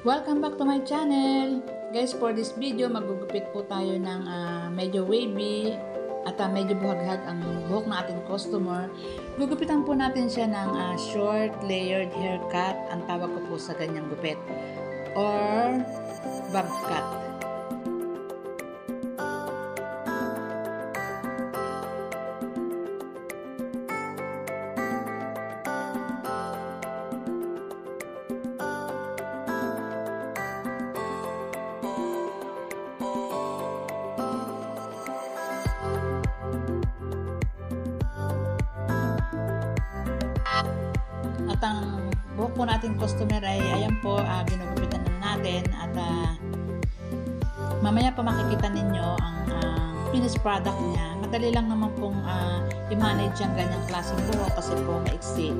Welcome back to my channel! Guys, for this video, magugupit po tayo ng medyo wavy at medyo buhaghag ang buhok ng ating customer. Gugupitan po natin siya ng short layered haircut. Ang tawag ko po sa ganyang gupit. Or bob cut. At ang buhok po natin customer ay ayan po, ginugupitan na natin at mamaya pa makikita ninyo ang finished product niya. Madali lang naman pong i-manage ang ganyang klaseng buhok kasi po maiksi.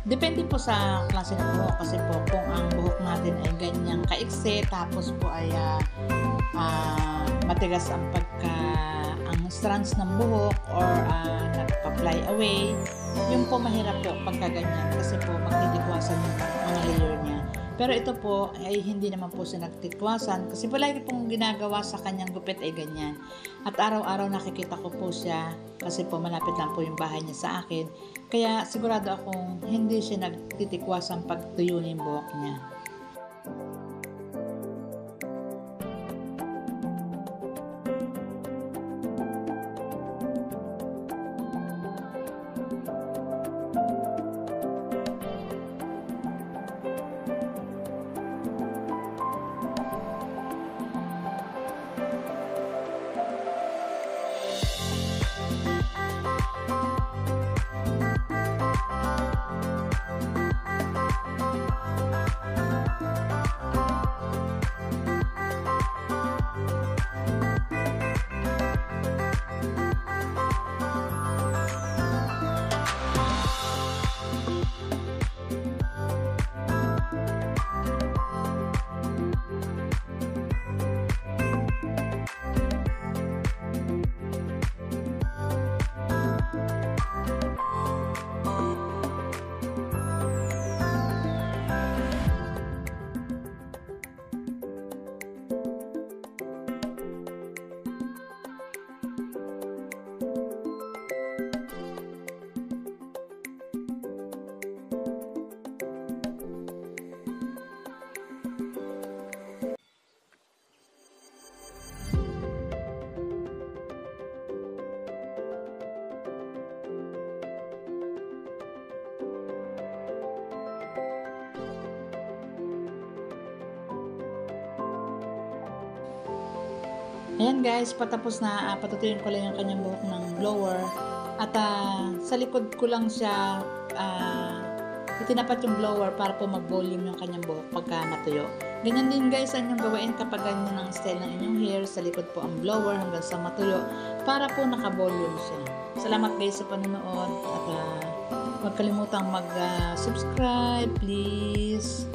Depende po sa klase ng buhok kasi po kung ang buhok natin ay ganyang kaiksi tapos po ay matigas ang ang strands ng buhok or nagpa-fly away, yung po mahirap po pagka ganyan kasi po magtitikwasan yung mga layer niya. Pero ito po ay hindi naman po siya nagtikwasan kasi palagi pong ginagawa sa kanyang gupit ay ganyan. At araw-araw nakikita ko po siya kasi po malapit lang po yung bahay niya sa akin. Kaya sigurado akong hindi siya nagtitikwasan pag tuyo yung buhok niya. Ayan guys, patapos na, patutuyuin ko lang yung kanyang buhok ng blower at sa likod ko lang siya itinapat yung blower para po mag-volume yung kanyang buhok pagka natuyo. Ganyan din guys ang inyong gawain kapag ganyan ang style ng inyong hair, sa likod po ang blower hanggang sa matuyo para po naka-volume siya. Salamat guys sa panonood at huwag kalimutang mag-subscribe please.